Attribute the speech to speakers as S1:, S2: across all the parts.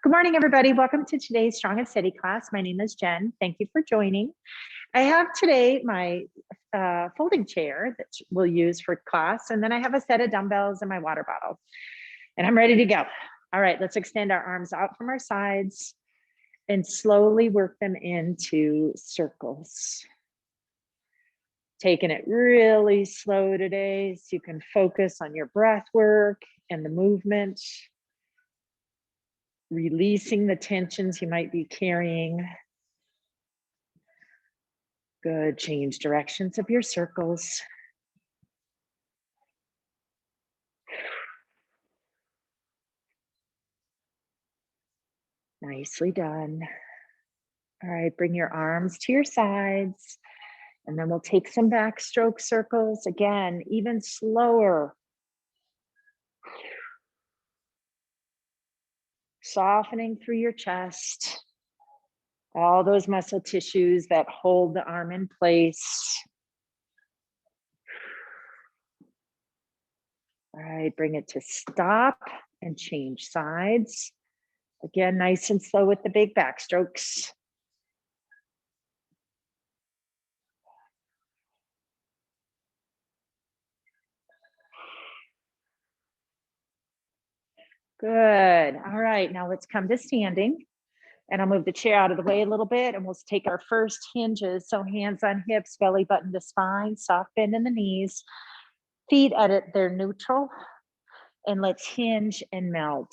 S1: Good morning, everybody. Welcome to today's Strong and Steady class. My name is Jen. Thank you for joining. I have today my folding chair that we'll use for class, and then I have a set of dumbbells and my water bottle, and I'm ready to go. All right, let's extend our arms out from our sides and slowly work them into circles. Taking it really slow today so you can focus on your breath work and the movement. Releasing the tensions you might be carrying. Good, change directions of your circles. Nicely done. All right, bring your arms to your sides, and then we'll take some backstroke circles. Again, even slower. Softening through your chest. All those muscle tissues that hold the arm in place. All right, bring it to stop and change sides. Again, nice and slow with the big backstrokes. Good. All right, now let's come to standing. And I'll move the chair out of the way a little bit, and we'll take our first hinges. So hands on hips, belly button to spine, soft bend in the knees, feet at their neutral, and let's hinge and melt.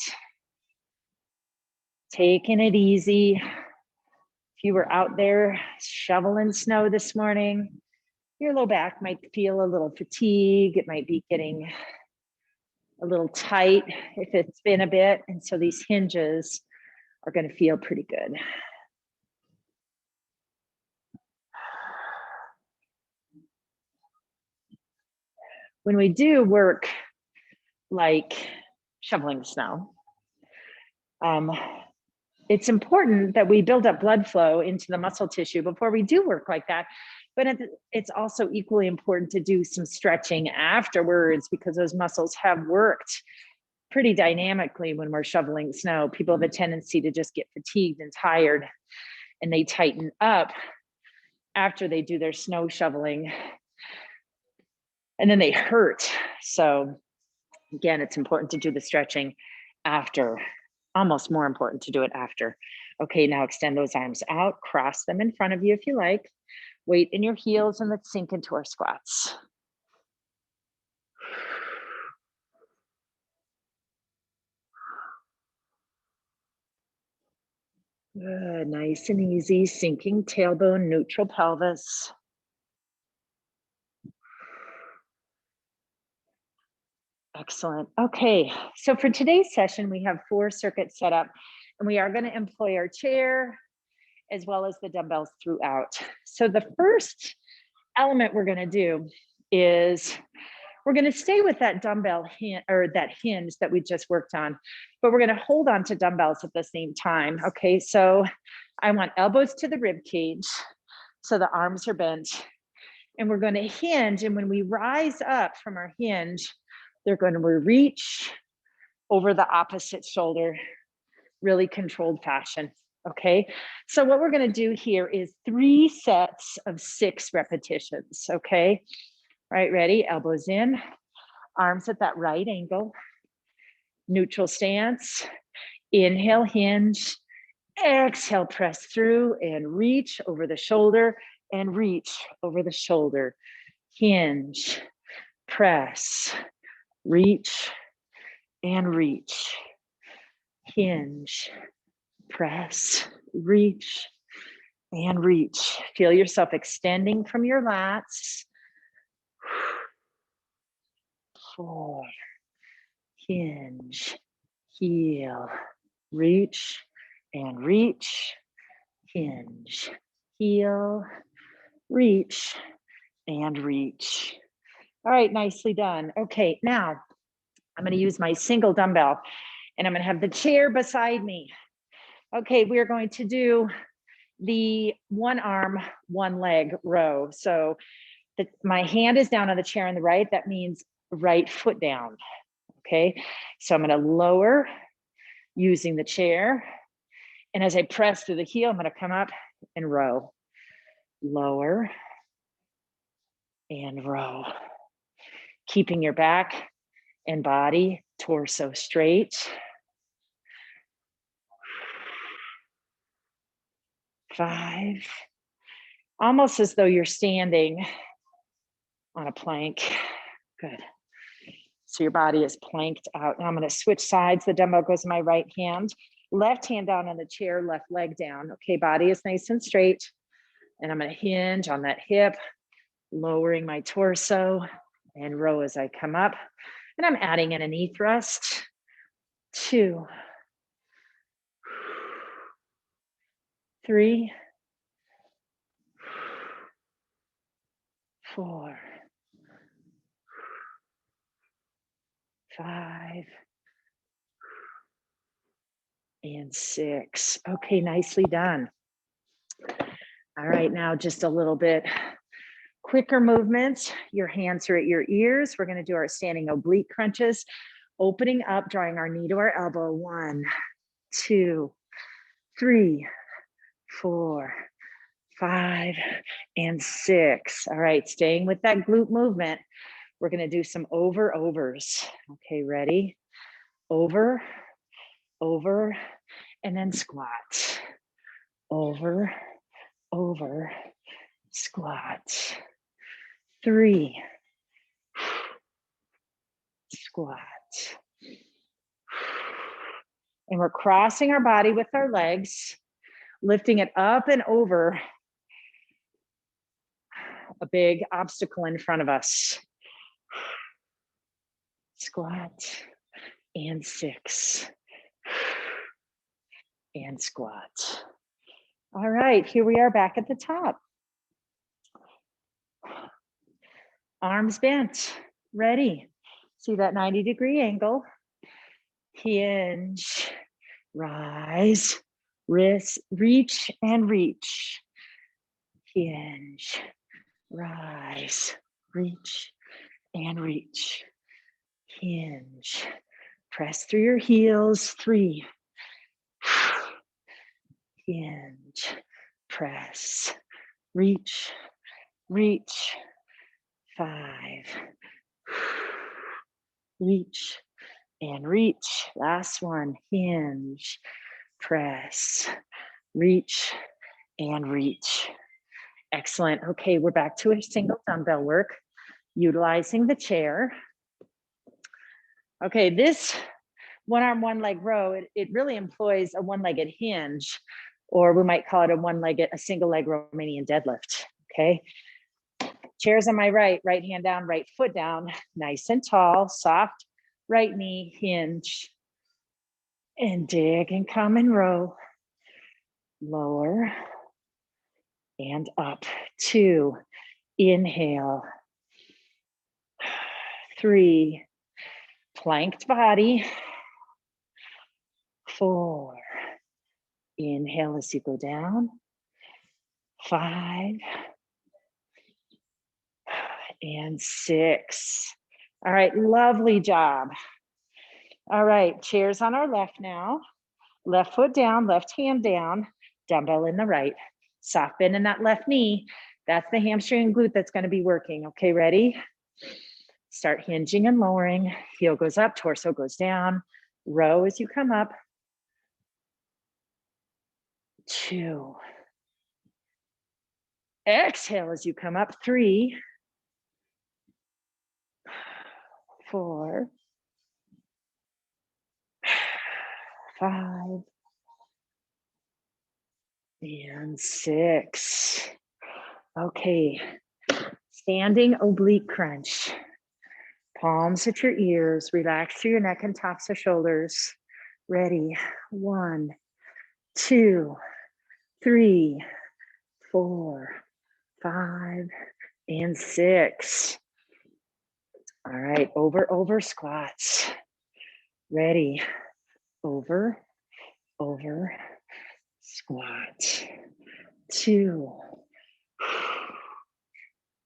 S1: Taking it easy. If you were out there shoveling snow this morning, your low back might feel a little fatigue. It might be getting a little tight if it's been a bit. And so these hinges are going to feel pretty good. When we do work like shoveling snow, it's important that we build up blood flow into the muscle tissue before we do work like that. But it's also equally important to do some stretching afterwards, because those muscles have worked pretty dynamically when we're shoveling snow. People have a tendency to just get fatigued and tired, and they tighten up after they do their snow shoveling, and then they hurt. So again, it's important to do the stretching after. Almost more important to do it after. Okay, now extend those arms out, cross them in front of you if you like. Weight in your heels, and let's sink into our squats. Good, nice and easy, sinking tailbone, neutral pelvis. Excellent. Okay, so for today's session, we have 4 circuits set up, and we are going to employ our chair as well as the dumbbells throughout. So the first element we're going to do is we're going to stay with that dumbbell that hinge that we just worked on, but we're going to hold on to dumbbells at the same time. Okay, so I want elbows to the rib cage, so the arms are bent, and we're going to hinge. And when we rise up from our hinge, they're going to reach over the opposite shoulder, really controlled fashion. Okay, so what we're going to do here is 3 sets of 6 repetitions. Okay, all right, ready? Elbows in, arms at that right angle, neutral stance. Inhale, hinge. Exhale, press through and reach over the shoulder and reach over the shoulder. Hinge, press, reach, and reach. Hinge, press, reach, and reach. Feel yourself extending from your lats. 4, hinge, heel, reach, and reach, hinge, heel, reach, and reach. All right, nicely done. Okay, now I'm going to use my single dumbbell, and I'm going to have the chair beside me. Okay, we're going to do the 1 arm, 1 leg row. So my hand is down on the chair on the right. That means right foot down. Okay, so I'm going to lower using the chair, And as I press through the heel, I'm gonna come up and row. Lower and row. Keeping your back and body, torso straight. 5. Almost as though you're standing on a plank. Good. So your body is planked out. Now I'm going to switch sides. The dumbbell goes in my right hand, left hand down on the chair, left leg down. Okay, body is nice and straight. And I'm going to hinge on that hip, lowering my torso and row as I come up. And I'm adding in a knee thrust. 2, 3, 4, 5, and 6. Okay, nicely done. All right, now just a little bit quicker movements. Your hands are at your ears. We're going to do our standing oblique crunches, opening up, drawing our knee to our elbow. 1, 2, 3, 4, 5, and 6. All right, staying with that glute movement. We're going to do some overs. Okay, ready? Over, over, and then squat. Over, squat. 3, squat. And we're crossing our body with our legs, lifting it up and over a big obstacle in front of us. Squat and 6 and squat. All right, here we are back at the top. Arms bent, ready. See that 90-degree angle. Hinge, rise, wrist, reach and reach. Hinge, rise, reach and reach. Hinge, press through your heels. 3, hinge, press, reach, reach. 5, reach and reach. Last one, hinge, press, reach and reach. Excellent. Okay, we're back to a single dumbbell work, utilizing the chair. Okay, this one arm, one leg row, it really employs a one-legged hinge, or we might call it a single leg Romanian deadlift. Okay. Chairs on my right, right hand down, right foot down, nice and tall, soft right knee, hinge, and dig and come and row. Lower and up. 2, inhale. 3, planked body. 4, inhale as you go down. 5, and 6. All right, lovely job. All right, chairs on our left now. Left foot down, left hand down, dumbbell in the right. Soft bend in that left knee. That's the hamstring and glute that's going to be working. Okay, ready? Start hinging and lowering. Heel goes up, torso goes down. Row as you come up. 2. Exhale as you come up. 3, 4, 5, and 6. Okay, standing oblique crunch. Palms at your ears, relax through your neck and tops of shoulders. Ready, 1, 2, 3, 4, 5, and 6. All right, over squats. Ready, over, squat. 2,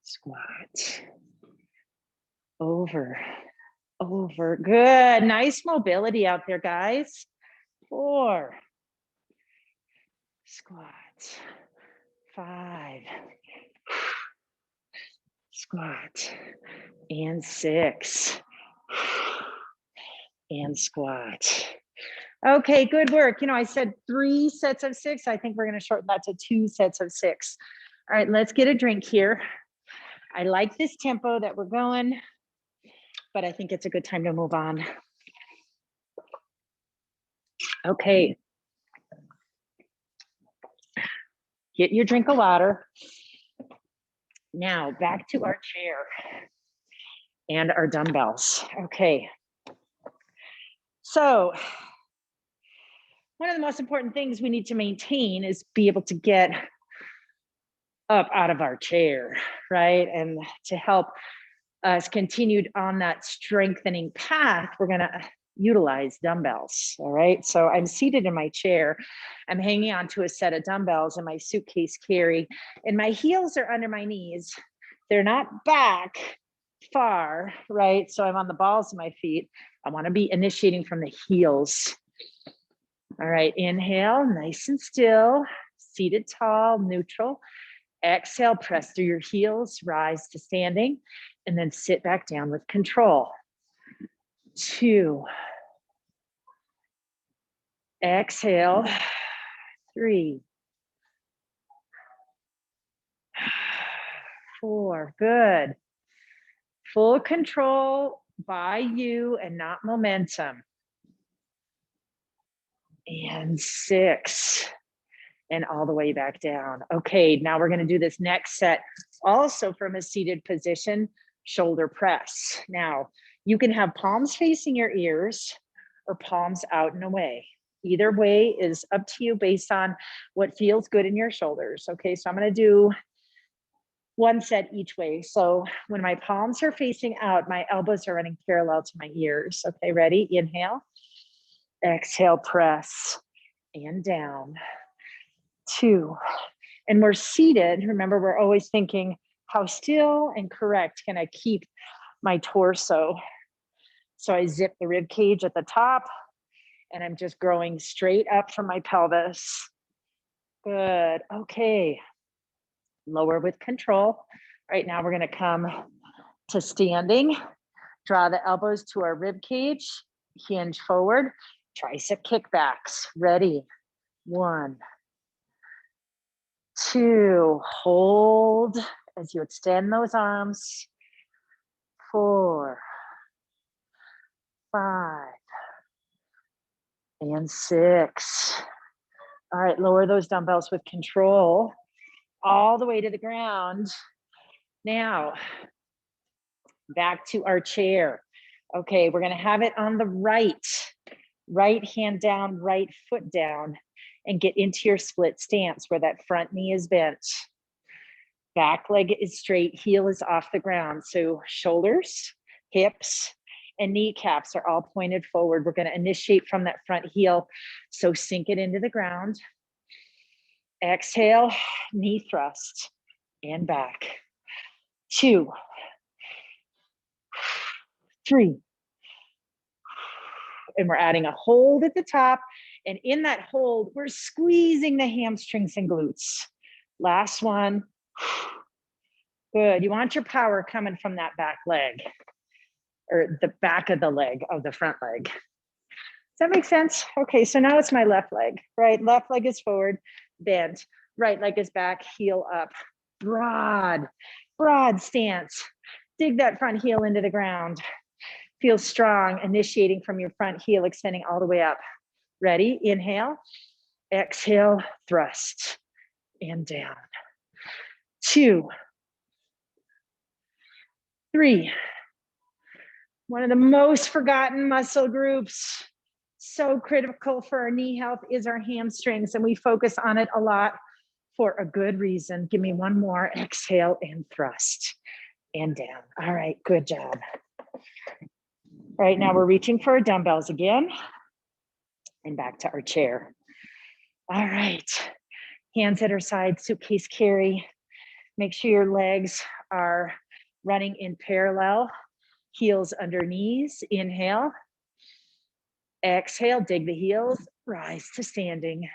S1: squat. Over. Good, nice mobility out there, guys. 4, squat, 5, squat, and 6, and squat. Okay, good work. You know, I said 3 sets of 6. I think we're going to shorten that to 2 sets of 6. All right, let's get a drink here. I like this tempo that we're going, but I think it's a good time to move on. Okay. Get your drink of water. Now back to our chair and our dumbbells. Okay. So one of the most important things we need to maintain is be able to get up out of our chair, right? And to help us continue on that strengthening path, we're gonna utilize dumbbells, all right? So I'm seated in my chair. I'm hanging onto a set of dumbbells and my suitcase carry, and my heels are under my knees. They're not back far, right? So I'm on the balls of my feet. I wanna be initiating from the heels. All right, inhale, nice and still, seated tall, neutral. Exhale, press through your heels, rise to standing, and then sit back down with control. 2. Exhale, 3. 4, good. Full control by you and not momentum. And 6. And all the way back down. Okay, now we're gonna do this next set also from a seated position, shoulder press. Now, you can have palms facing your ears or palms out and away. Either way is up to you based on what feels good in your shoulders. Okay, so I'm gonna do one set each way. So when my palms are facing out, my elbows are running parallel to my ears. Okay, ready? Inhale, exhale, press, and down. 2. And we're seated. Remember, we're always thinking, how still and correct can I keep my torso? So I zip the rib cage at the top and I'm just growing straight up from my pelvis. Good. Okay. Lower with control. Right now we're going to come to standing. Draw the elbows to our rib cage. Hinge forward. Tricep kickbacks. Ready. 1, 2, hold as you extend those arms. 4, 5, and 6. All right, lower those dumbbells with control all the way to the ground. Now, back to our chair. Okay, we're gonna have it on the right hand down, right foot down, and get into your split stance where that front knee is bent. Back leg is straight, heel is off the ground. So shoulders, hips, and kneecaps are all pointed forward. We're going to initiate from that front heel. So sink it into the ground. Exhale, knee thrust, and back. 2, 3. And we're adding a hold at the top. And in that hold, we're squeezing the hamstrings and glutes. Last one. Good. You want your power coming from that back leg or the back of the leg of the front leg. Does that make sense? Okay, so now it's my left leg, right? Left leg is forward, bent. Right leg is back, heel up. Broad stance. Dig that front heel into the ground. Feel strong, initiating from your front heel, extending all the way up. Ready? Inhale, exhale, thrust, and down. 2, 3. One of the most forgotten muscle groups, so critical for our knee health, is our hamstrings, and we focus on it a lot for a good reason. Give me one more. Exhale and thrust and down. All right, good job. All right, now we're reaching for our dumbbells again and back to our chair. All right, hands at our side, suitcase carry. Make sure your legs are running in parallel, heels under knees. Inhale, exhale, dig the heels, rise to standing.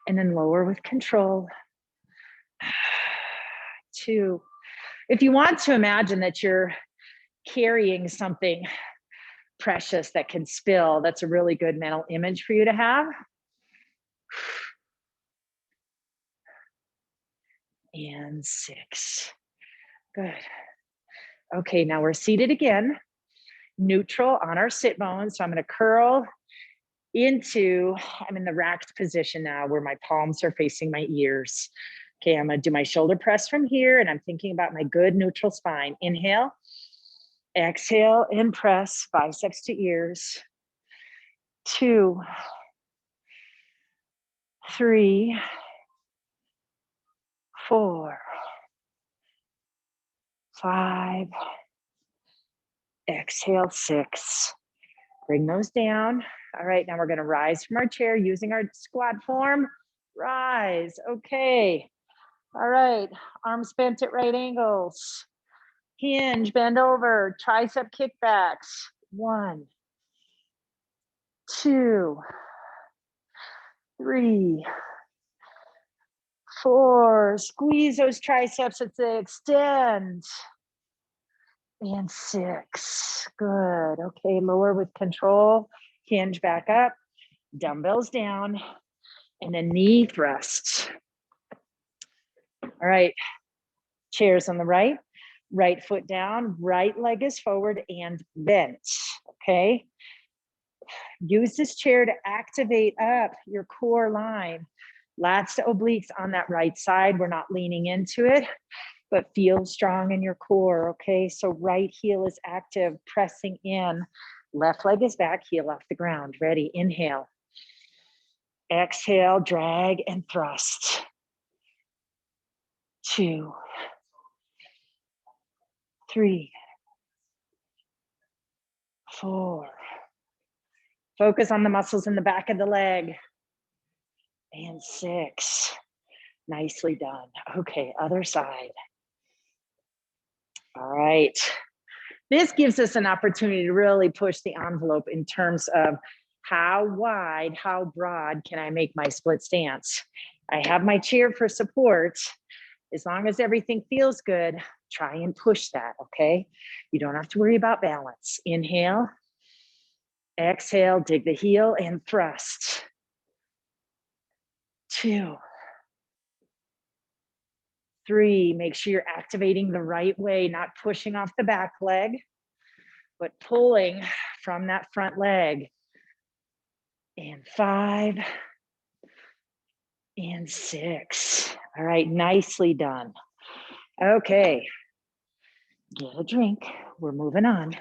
S1: and then lower with control. 2. If you want to imagine that you're carrying something precious that can spill, that's a really good mental image for you to have. And 6. Good. Okay, now we're seated again, neutral on our sit bones. So I'm going to curl into, I'm in the racked position now where my palms are facing my ears. Okay, I'm going to do my shoulder press from here, and I'm thinking about my good neutral spine. Inhale, exhale, and press biceps to ears. 2, 3, 4, 5, exhale, 6. Bring those down. All right, now we're going to rise from our chair using our squat form. Rise. Okay. All right, arms bent at right angles. Hinge, bend over, tricep kickbacks. 1, 2, 3, 4. Squeeze those triceps as they extend. And 6. Good. Okay, lower with control. Hinge back up, dumbbells down, and then knee thrusts. All right, chairs on the right, right foot down, right leg is forward and bent. Okay. Use this chair to activate up your core line. Lats to obliques on that right side. We're not leaning into it, but feel strong in your core. Okay, so right heel is active, pressing in. Left leg is back, heel off the ground. Ready, inhale. Exhale, drag and thrust. 2, 3, 4. Focus on the muscles in the back of the leg. And 6. Nicely done. Okay, other side. All right. This gives us an opportunity to really push the envelope in terms of how wide, how broad can I make my split stance? I have my chair for support. As long as everything feels good, try and push that, okay? You don't have to worry about balance. Inhale, exhale, dig the heel and thrust. 2, 3, make sure you're activating the right way, not pushing off the back leg, but pulling from that front leg. And 5, and 6. All right, nicely done. Okay, get a drink. We're moving on.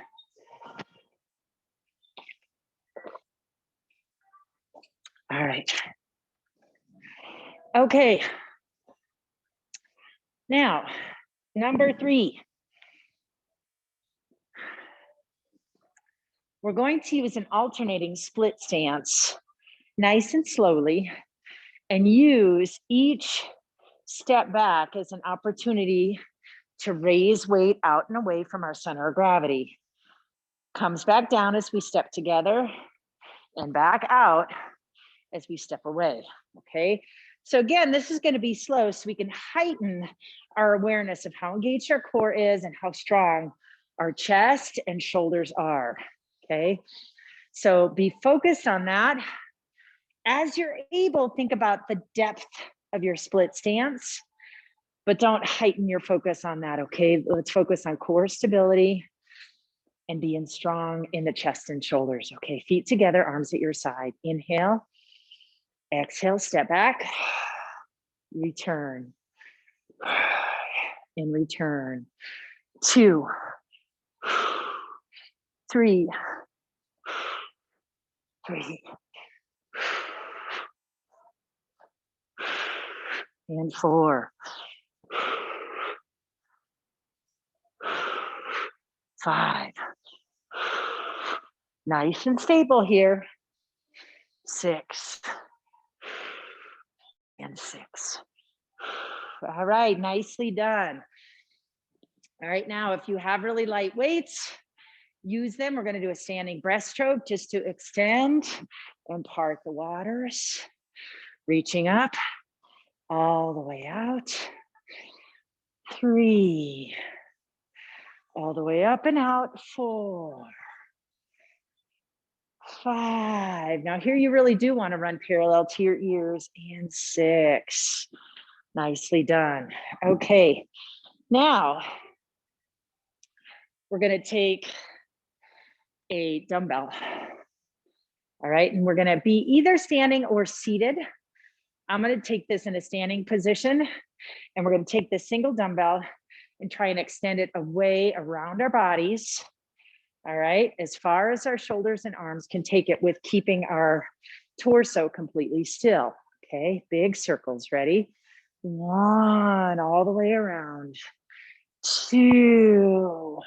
S1: All right. Okay. Now, number 3. We're going to use an alternating split stance, nice and slowly, and use each step back as an opportunity to raise weight out and away from our center of gravity. Comes back down as we step together and back out as we step away, okay? So again, this is gonna be slow so we can heighten our awareness of how engaged our core is and how strong our chest and shoulders are, okay? So be focused on that. As you're able, think about the depth of your split stance, but don't heighten your focus on that, okay? Let's focus on core stability and being strong in the chest and shoulders, okay? Feet together, arms at your side. Inhale, exhale, step back, return, and return. 2, 3, 3, and 4, 5. Nice and stable here. 6, and 6. All right, nicely done. All right, now if you have really light weights, use them. We're going to do a standing breaststroke just to extend and part the waters. Reaching up, all the way out. 3, all the way up and out. 4, 5. Now here you really do want to run parallel to your ears. And 6. Nicely done. Okay, now we're going to take a dumbbell. All right, and we're going to be either standing or seated. I'm going to take this in a standing position, and we're going to take this single dumbbell and try and extend it away around our bodies. All right, as far as our shoulders and arms can take it, with keeping our torso completely still. Okay, big circles. Ready? 1, all the way around. 2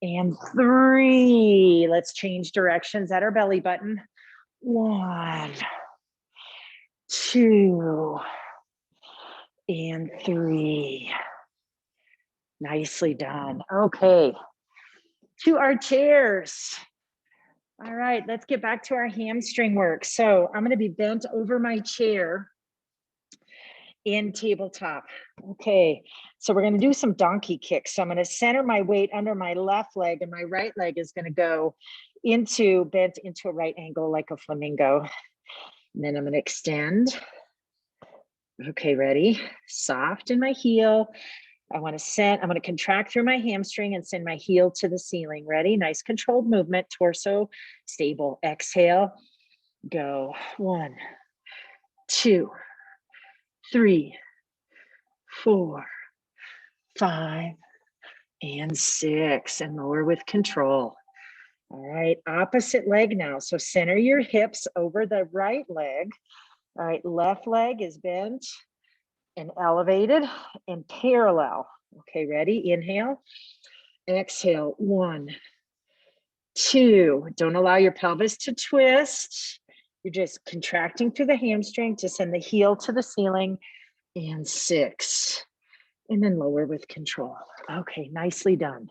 S1: and 3. Let's change directions at our belly button. 1, 2 and 3. Nicely done. Okay, to our chairs. All right, let's get back to our hamstring work. So I'm going to be bent over my chair in tabletop. Okay, so we're going to do some donkey kicks. So I'm going to center my weight under my left leg, and my right leg is going to go bent into a right angle like a flamingo. And then I'm going to extend. Okay, ready? Soft in my heel. I'm going to contract through my hamstring and send my heel to the ceiling. Ready? Nice controlled movement, torso stable. Exhale, go. 1, 2, 3, 4, 5, and 6, and lower with control. All right, opposite leg now. So center your hips over the right leg. All right, left leg is bent and elevated and parallel. Okay, ready? Inhale, exhale. 1, 2. Don't allow your pelvis to twist. You're just contracting through the hamstring to send the heel to the ceiling. And 6. And then lower with control. Okay, nicely done.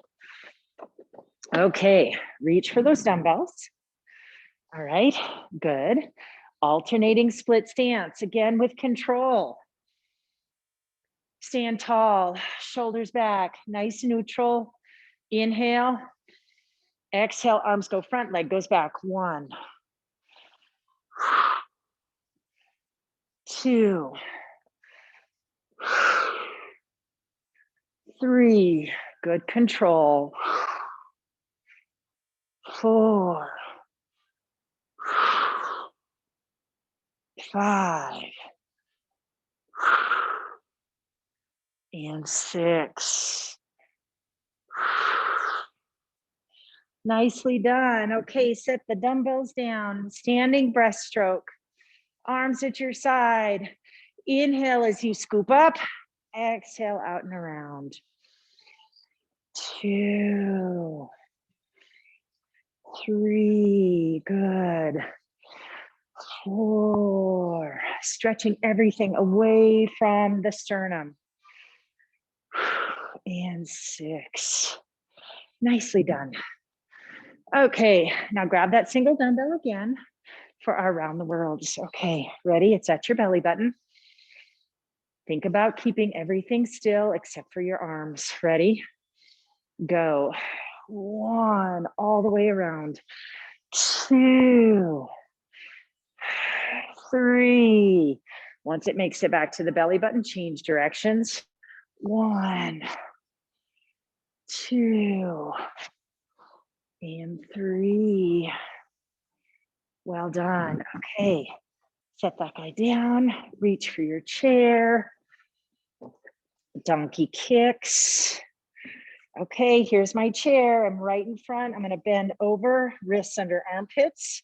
S1: Okay, reach for those dumbbells. All right, good. Alternating split stance, again with control. Stand tall, shoulders back, nice neutral. Inhale, exhale, arms go front, leg goes back. 1, 2, 3, good control. 4, 5, and 6. Nicely done. Okay, set the dumbbells down, standing breaststroke, arms at your side. Inhale as you scoop up, exhale out and around. 2, 3, good. 4, stretching everything away from the sternum. And 6, nicely done. Okay, now grab that single dumbbell again for our round the worlds. Okay, ready? It's at your belly button. Think about keeping everything still except for your arms. Ready? Go. 1, all the way around. 2, 3. Once it makes it back to the belly button, change directions. 1, 2, and 3. Well done. Okay, set that guy down, reach for your chair. Donkey kicks. Okay, here's my chair. I'm right in front. I'm going to bend over, wrists under armpits,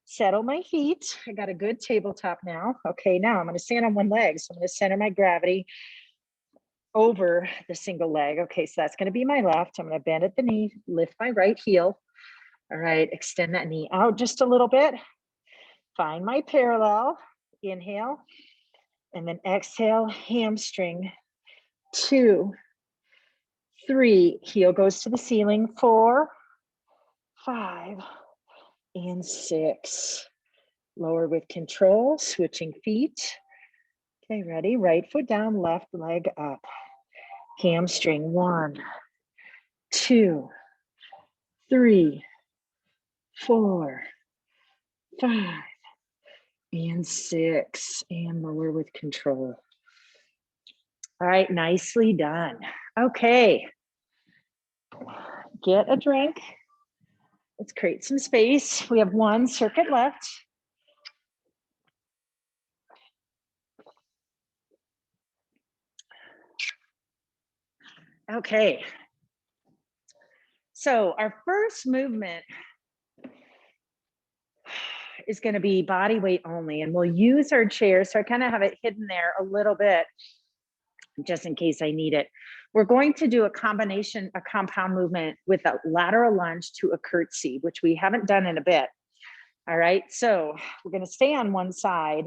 S1: settle my feet. I got a good tabletop now. Okay, now I'm going to stand on one leg. So I'm going to center my gravity over the single leg. Okay, so that's going to be my left. I'm going to bend at the knee, lift my right heel. All right, extend that knee out just a little bit. Find my parallel. Inhale, and then exhale, hamstring. 2, 3, heel goes to the ceiling. 4, 5, and 6. Lower with control, switching feet. Okay, ready? Right foot down, left leg up. Hamstring, 1, 2, 3, 4, 5, and 6, and lower with control. All right, nicely done. Okay, get a drink. Let's create some space. We have 1 circuit left. Okay. So our first movement is going to be body weight only, and we'll use our chair. So I kind of have it hidden there a little bit, just in case I need it. We're going to do a compound movement with a lateral lunge to a curtsy, which we haven't done in a bit. All right, so we're going to stay on one side.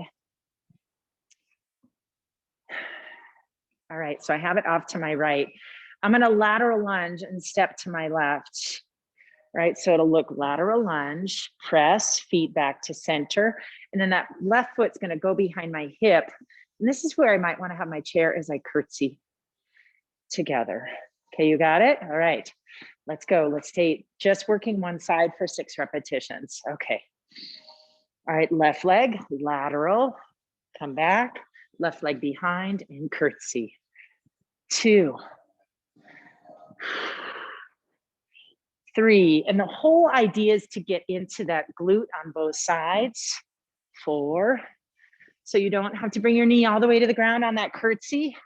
S1: All right, so I have it off to my right. I'm going to lateral lunge and step to my left. Right, so it'll look lateral lunge, press, feet back to center, and then that left foot's going to go behind my hip. And this is where I might want to have my chair as I curtsy together. Okay, you got it? All right, let's go. Let's stay just working one side for 6 repetitions. Okay. All right, left leg, lateral, come back, left leg behind, and curtsy. 2, 3, and the whole idea is to get into that glute on both sides. 4, so you don't have to bring your knee all the way to the ground on that curtsy.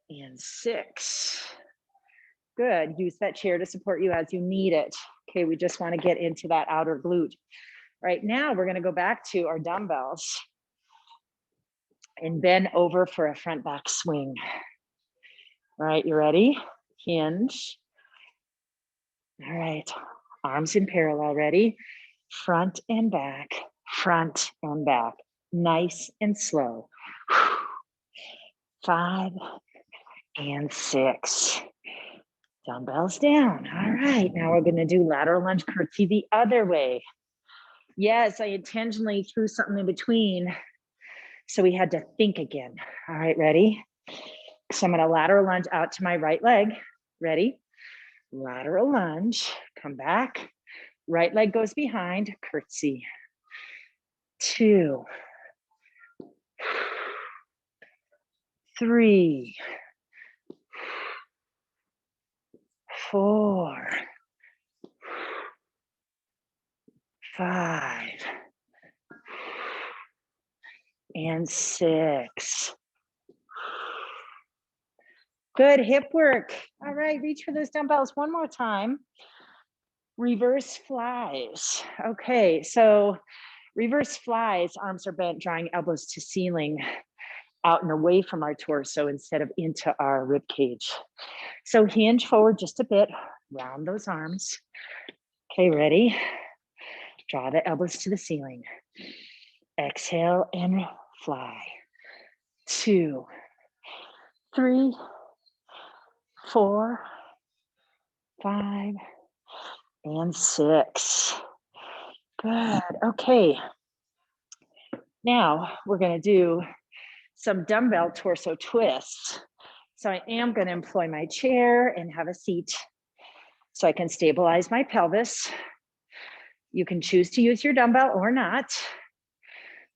S1: And 6, good. Use that chair to support you as you need it. Okay, we just want to get into that outer glute. Right now, we're going to go back to our dumbbells and bend over for a front back swing. All right, you ready? Hinge. All right, arms in parallel, ready? Front and back, front and back. Nice and slow. 5 and 6. Dumbbells down. All right, now we're gonna do lateral lunge curtsy the other way. Yes, I intentionally threw something in between, so we had to think again. All right, ready? So I'm gonna lateral lunge out to my right leg. Ready? Lateral lunge, come back. Right leg goes behind, curtsy. 2, 3, 4, 5, and 6. Good hip work. All right, reach for those dumbbells one more time. Reverse flies. Okay, so reverse flies, arms are bent, drawing elbows to ceiling, out and away from our torso instead of into our rib cage. So hinge forward just a bit, round those arms. Okay, ready? Draw the elbows to the ceiling. Exhale and fly. 2, 3, 4, 5, and 6. Good. Okay. Now we're going to do some dumbbell torso twists. So I am going to employ my chair and have a seat so I can stabilize my pelvis. You can choose to use your dumbbell or not.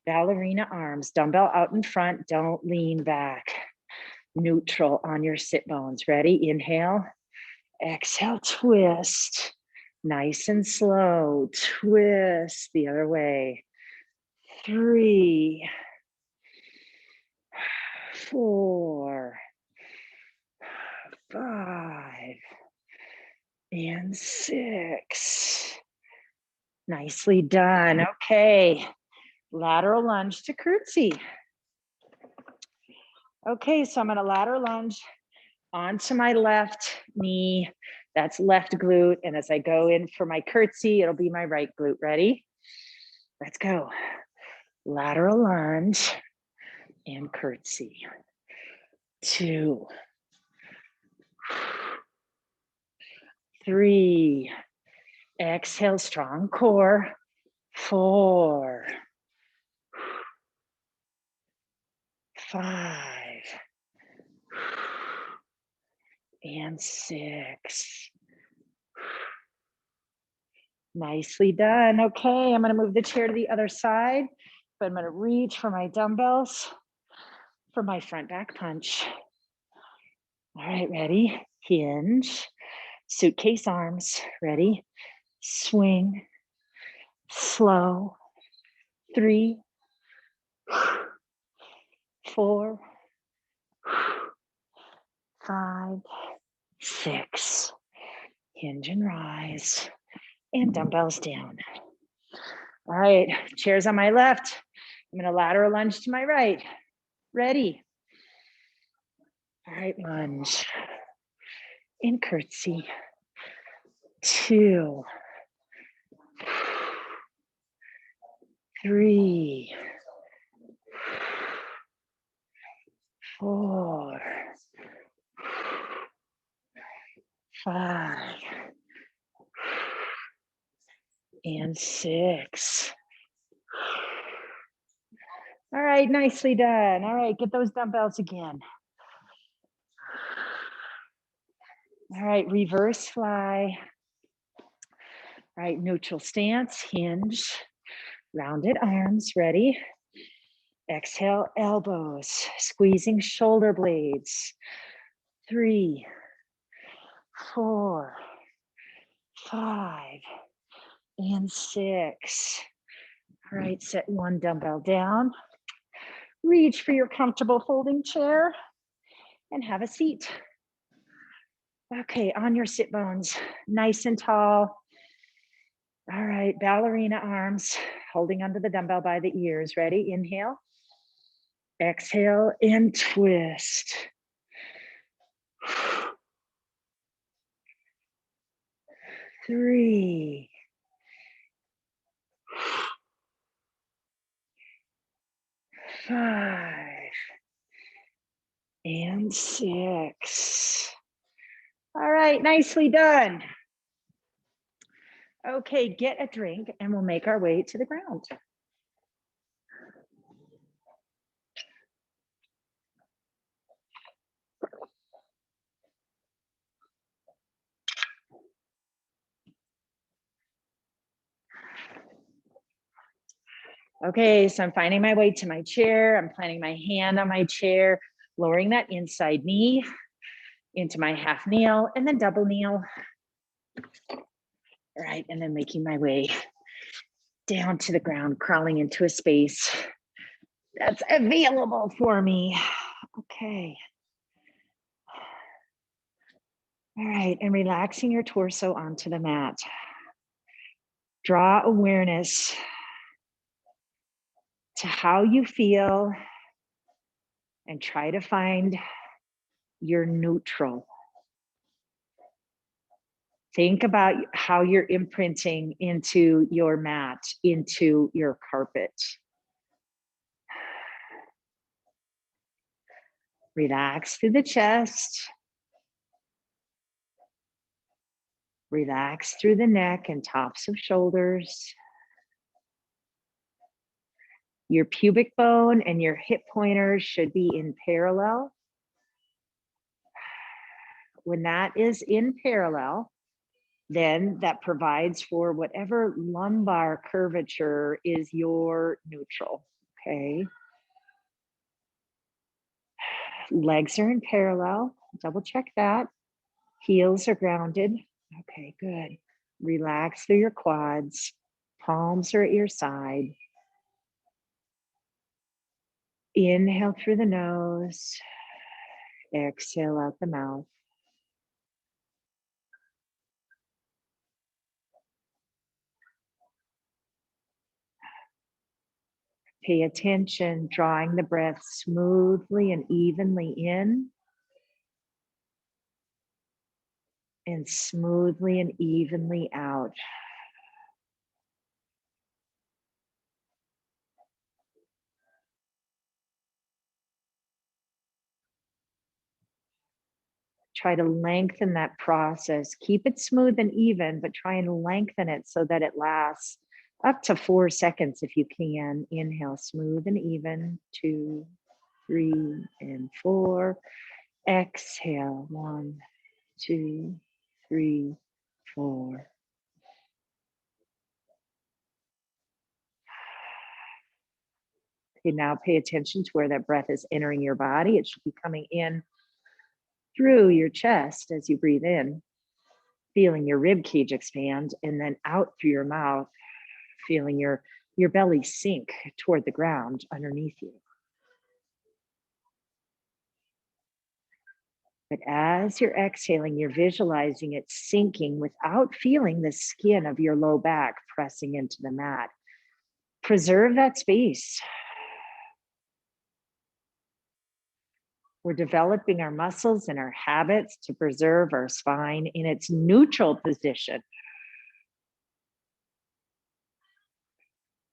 S1: Ballerina arms, dumbbell out in front, don't lean back. Neutral on your sit bones. Ready? Inhale, exhale, twist. Nice and slow, twist the other way. 3, 4, 5, and 6. Nicely done. Okay, lateral lunge to curtsy. Okay, so I'm gonna lateral lunge onto my left knee. That's left glute. And as I go in for my curtsy, it'll be my right glute. Ready? Let's go. Lateral lunge and curtsy. 2, 3, exhale, strong core. 4, 5, and 6. Nicely done. Okay, I'm gonna move the chair to the other side, but I'm gonna reach for my dumbbells for my front back punch. All right, ready? Hinge, suitcase arms, ready? Swing, slow, 3, 4, 5, 6. Hinge and rise, and dumbbells down. All right, chairs on my left. I'm gonna lateral lunge to my right. Ready? All right, lunge. And curtsy. 2, 3, 4, 5, and 6. All right, nicely done. All right, get those dumbbells again. All right, reverse fly. All right, neutral stance, hinge, rounded arms, ready? Exhale, elbows, squeezing shoulder blades. 3, 4, 5, and 6. All right, set one dumbbell down. Reach for your comfortable folding chair and have a seat. Okay, on your sit bones, nice and tall. All right, ballerina arms, holding onto the dumbbell by the ears. Ready? Inhale. Exhale and twist. 3, 5, and 6. All right, nicely done. Okay, get a drink and we'll make our way to the ground. Okay, so I'm finding my way to my chair. I'm planting my hand on my chair, lowering that inside knee into my half kneel and then double kneel. All right, and then making my way down to the ground, crawling into a space that's available for me. Okay. All right, and relaxing your torso onto the mat. Draw awareness to how you feel and try to find your neutral. Think about how you're imprinting into your mat, into your carpet. Relax through the chest. Relax through the neck and tops of shoulders. Your pubic bone and your hip pointers should be in parallel. When that is in parallel, then that provides for whatever lumbar curvature is your neutral, okay? Legs are in parallel, double check that. Heels are grounded, okay, good. Relax through your quads, palms are at your side. Inhale through the nose, exhale out the mouth. Pay attention, drawing the breath smoothly and evenly in and smoothly and evenly out. Try to lengthen that process. Keep it smooth and even, but try and lengthen it so that it lasts up to 4 seconds if you can. Inhale, smooth and even. 2, 3, and 4. Exhale, 1, 2, 3, 4. Okay, now pay attention to where that breath is entering your body. It should be coming in through your chest as you breathe in, feeling your rib cage expand, and then out through your mouth, feeling your belly sink toward the ground underneath you. But as you're exhaling, you're visualizing it sinking without feeling the skin of your low back pressing into the mat. Preserve that space. We're developing our muscles and our habits to preserve our spine in its neutral position.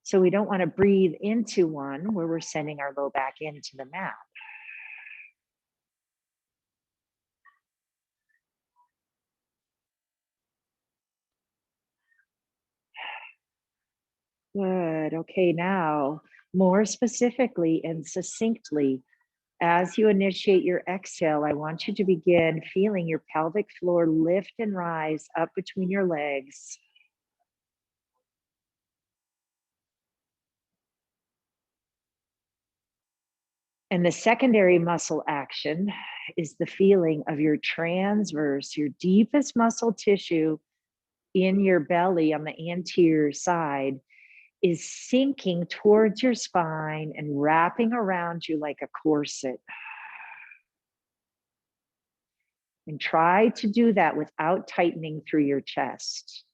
S1: So we don't want to breathe into one where we're sending our low back into the mat. Good. Okay, now more specifically and succinctly, as you initiate your exhale, I want you to begin feeling your pelvic floor lift and rise up between your legs. And the secondary muscle action is the feeling of your transverse, your deepest muscle tissue in your belly on the anterior side is sinking towards your spine and wrapping around you like a corset. And try to do that without tightening through your chest.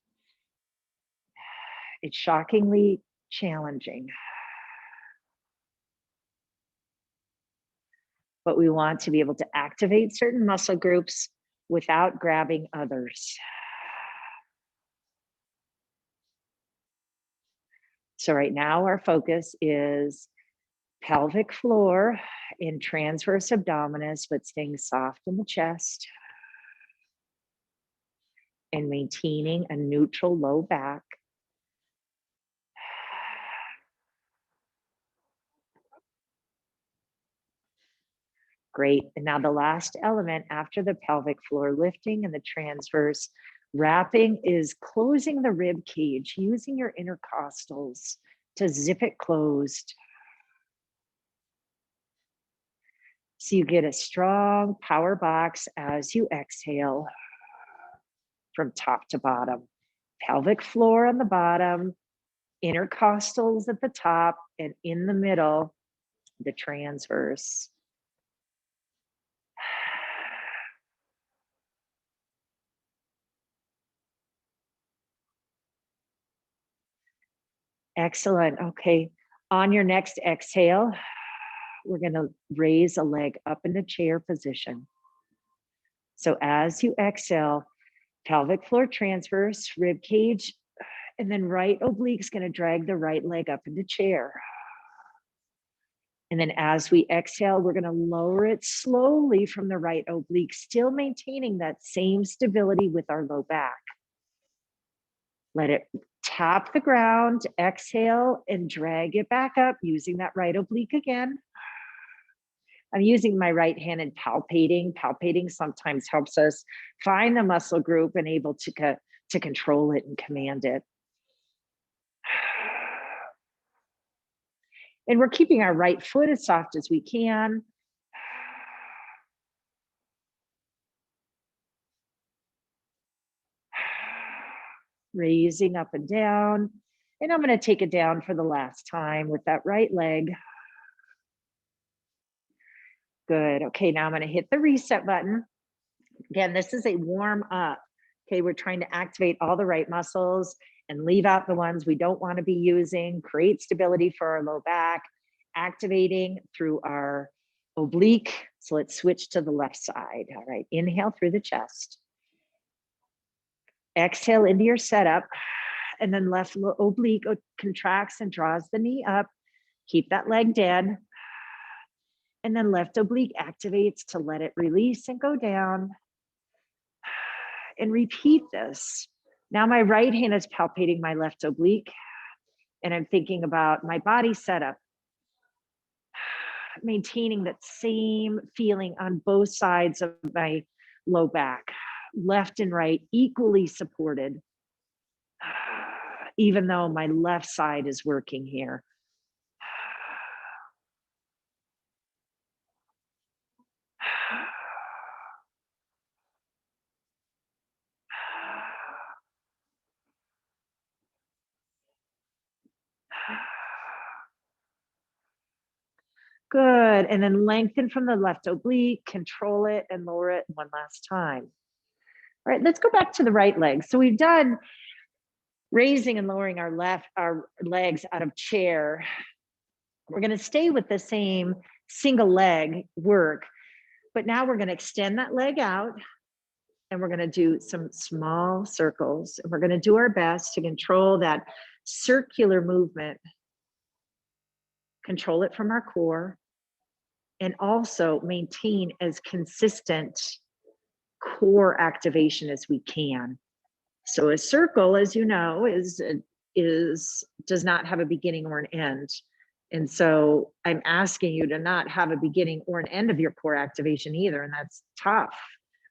S1: It's shockingly challenging. But we want to be able to activate certain muscle groups without grabbing others. So right now our focus is pelvic floor in transverse abdominis, but staying soft in the chest and maintaining a neutral low back. Great. And now the last element after the pelvic floor lifting and the transverse wrapping is closing the rib cage, using your intercostals to zip it closed. So you get a strong power box as you exhale from top to bottom. Pelvic floor on the bottom, intercostals at the top, and in the middle, the transverse. Excellent. Okay. On your next exhale, we're going to raise a leg up into chair position. So as you exhale, pelvic floor transverse, rib cage, and then right oblique is going to drag the right leg up into chair. And then as we exhale, we're going to lower it slowly from the right oblique, still maintaining that same stability with our low back. Let it tap the ground, exhale, and drag it back up using that right oblique again. I'm using my right hand and palpating. Palpating sometimes helps us find the muscle group and able to control it and command it. And we're keeping our right foot as soft as we can. Raising up and down. And I'm going to take it down for the last time with that right leg. Good. Okay, now I'm going to hit the reset button. Again, this is a warm up. Okay, we're trying to activate all the right muscles and leave out the ones we don't want to be using, create stability for our low back, activating through our oblique. So let's switch to the left side. All right, inhale through the chest. Exhale into your setup, and then left oblique contracts and draws the knee up. Keep that leg dead. And then left oblique activates to let it release and go down. And repeat this. Now my right hand is palpating my left oblique, and I'm thinking about my body setup. maintaining that same feeling on both sides of my low back, left and right, equally supported, even though my left side is working here. Good, and then lengthen from the left oblique, control it and lower it one last time. All right, let's go back to the right leg. So we've done raising and lowering our legs out of chair. We're gonna stay with the same single leg work, but now we're gonna extend that leg out and we're gonna do some small circles. And we're gonna do our best to control that circular movement, control it from our core, and also maintain as consistent core activation as we can. So a circle, as you know, does not have a beginning or an end. And so I'm asking you to not have a beginning or an end of your core activation either. And that's tough,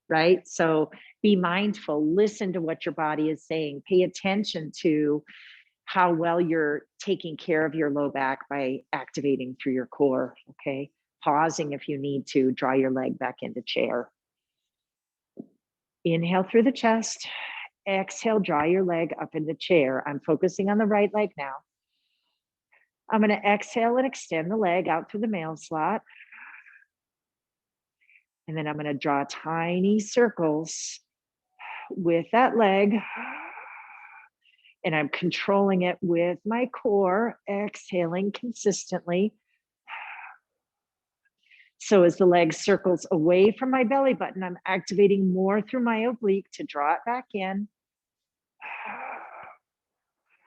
S1: right? So be mindful, listen to what your body is saying, pay attention to how well you're taking care of your low back by activating through your core, okay? Pausing if you need to, draw your leg back into chair. Inhale through the chest, exhale, draw your leg up into chair. I'm focusing on the right leg now. I'm gonna exhale and extend the leg out through the male slot. And then I'm gonna draw tiny circles with that leg. And I'm controlling it with my core, exhaling consistently. So as the leg circles away from my belly button, I'm activating more through my oblique to draw it back in.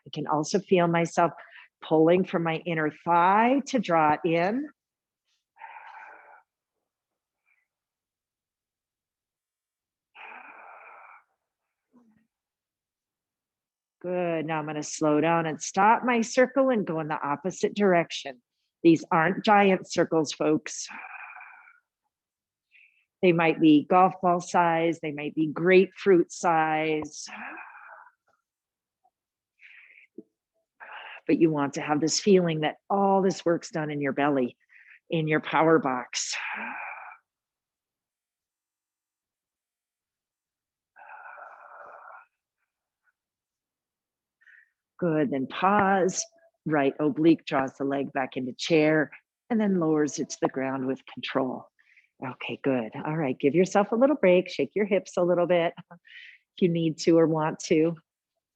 S1: I can also feel myself pulling from my inner thigh to draw it in. Good, now I'm gonna slow down and stop my circle and go in the opposite direction. These aren't giant circles, folks. They might be golf ball size, they might be grapefruit size. But you want to have this feeling that all this work's done in your belly, in your power box. Good, then pause, right oblique draws the leg back into chair and then lowers it to the ground with control. Okay, good. All right, give yourself a little break, shake your hips a little bit if you need to or want to.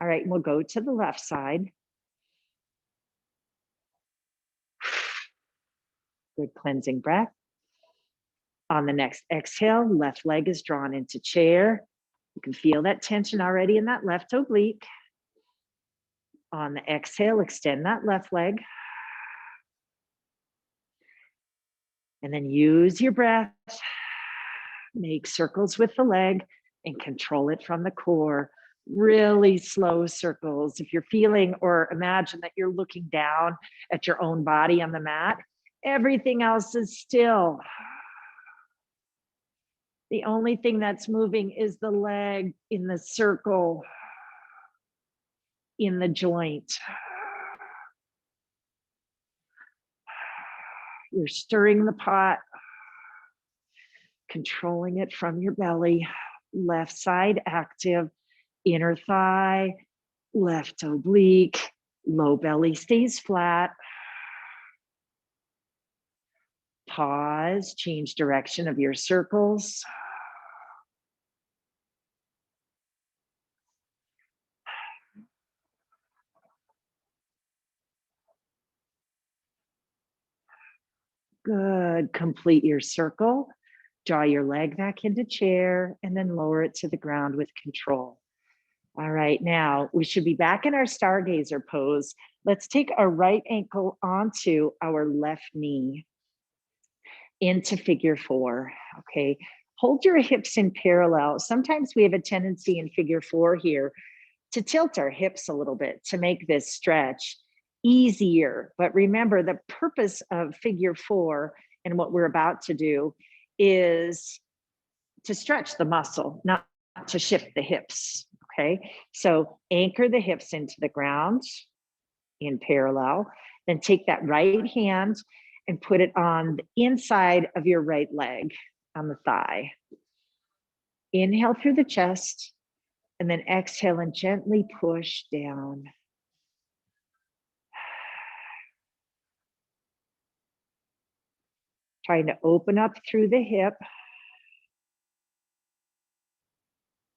S1: All right, we'll go to the left side. Good cleansing breath. On the next exhale, left leg is drawn into chair. You can feel that tension already in that left oblique. On the exhale, extend that left leg. And then use your breath. Make circles with the leg and control it from the core. Really slow circles. If you're feeling or imagine that you're looking down at your own body on the mat, everything else is still. The only thing that's moving is the leg in the circle, in the joint. You're stirring the pot, controlling it from your belly. Left side active, inner thigh, left oblique, low belly stays flat. Pause, change direction of your circles. Good, complete your circle. Draw your leg back into chair and then lower it to the ground with control. All right, now we should be back in our stargazer pose. Let's take our right ankle onto our left knee into figure four, okay? Hold your hips in parallel. Sometimes we have a tendency in figure four here to tilt our hips a little bit to make this stretch easier. But remember, the purpose of figure four And what we're about to do is to stretch the muscle, not to shift the hips. Okay, so anchor the hips into the ground in parallel, then take that right hand and put it on the inside of your right leg on the thigh. Inhale through the chest and then exhale and gently push down. Trying to open up through the hip,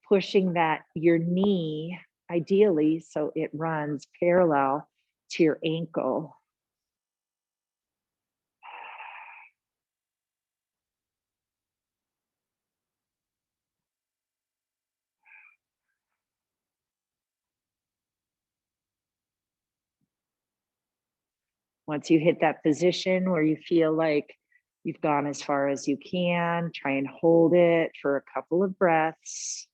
S1: pushing that your knee, ideally, so it runs parallel to your ankle. Once you hit that position where you feel like you've gone as far as you can, try and hold it for a couple of breaths,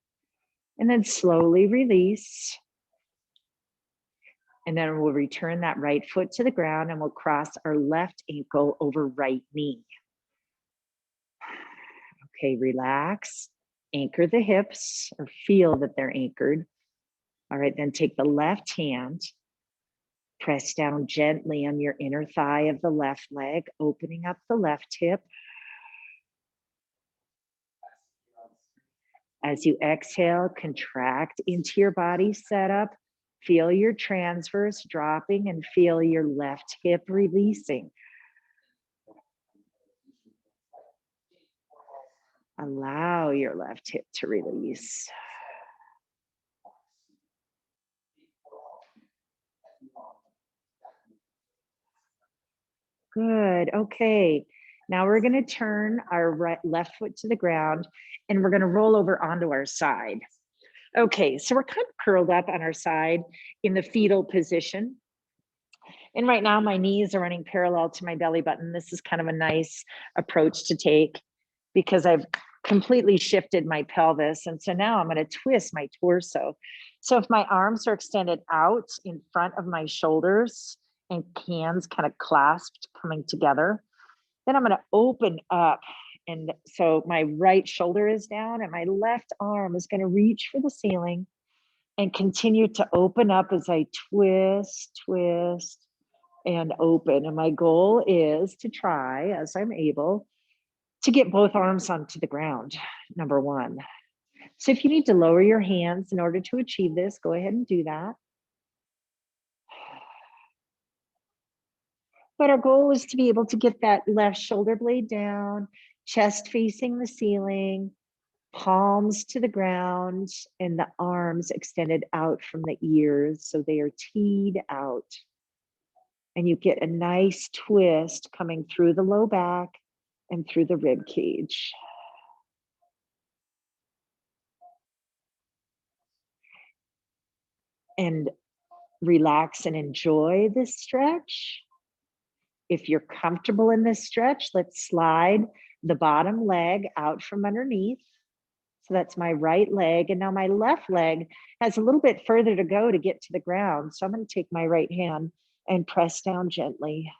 S1: and then slowly release. And then we'll return that right foot to the ground and we'll cross our left ankle over right knee. Okay, relax, anchor the hips or feel that they're anchored. All right, then take the left hand, press down gently on your inner thigh of the left leg, opening up the left hip. As you exhale, contract into your body setup. Feel your transverse dropping and feel your left hip releasing. Allow your left hip to release. Good. Okay. Now we're going to turn our left foot to the ground and we're going to roll over onto our side. Okay, so we're kind of curled up on our side in the fetal position. And right now my knees are running parallel to my belly button. This is kind of a nice approach to take because I've completely shifted my pelvis. And so now I'm going to twist my torso. So if my arms are extended out in front of my shoulders and hands kind of clasped coming together, then I'm going to open up. And so my right shoulder is down and my left arm is going to reach for the ceiling and continue to open up as I twist, twist, and open. And my goal is to try, as I'm able, to get both arms onto the ground, number one. So if you need to lower your hands in order to achieve this, go ahead and do that. But our goal is to be able to get that left shoulder blade down, chest facing the ceiling, palms to the ground, and the arms extended out from the ears so they are teed out. And you get a nice twist coming through the low back and through the rib cage. And relax and enjoy this stretch. If you're comfortable in this stretch, let's slide the bottom leg out from underneath. So that's my right leg. And now my left leg has a little bit further to go to get to the ground. So I'm going to take my right hand and press down gently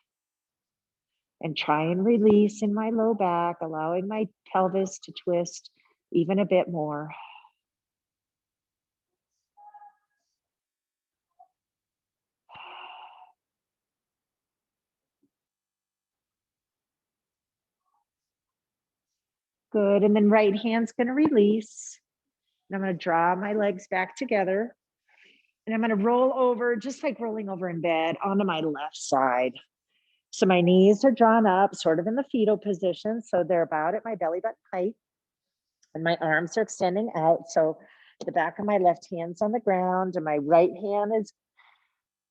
S1: and try and release in my low back, allowing my pelvis to twist even a bit more. Good. And then right hand's going to release. And I'm going to draw my legs back together. And I'm going to roll over, just like rolling over in bed, onto my left side. So my knees are drawn up, sort of in the fetal position. So they're about at my belly button height. And my arms are extending out. So the back of my left hand's on the ground and my right hand is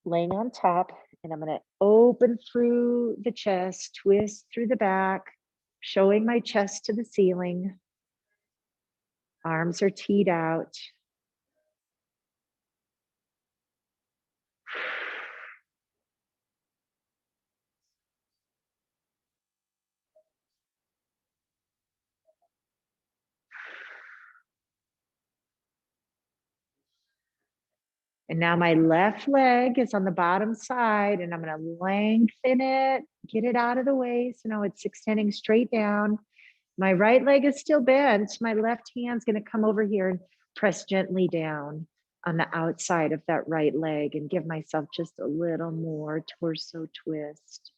S1: laying on top. And I'm going to open through the chest, twist through the back, showing my chest to the ceiling. Arms are teed out. And now my left leg is on the bottom side and I'm gonna lengthen it, get it out of the way. So now it's extending straight down. My right leg is still bent. My left hand's gonna come over here and press gently down on the outside of that right leg and give myself just a little more torso twist.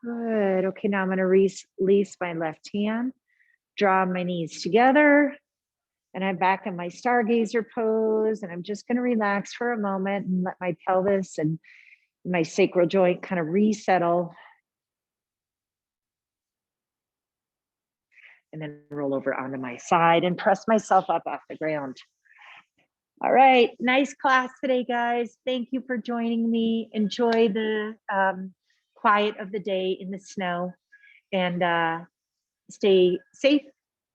S1: Good. Okay, now I'm going to release my left hand, draw my knees together, and I'm back in my stargazer pose. And I'm just going to relax for a moment and let my pelvis and my sacral joint kind of resettle. And then roll over onto my side and press myself up off the ground. All right, nice class today, guys. Thank you for joining me. Enjoy the quiet of the day in the snow, and stay safe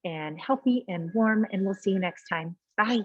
S1: and healthy and warm, and we'll see you next time. Bye.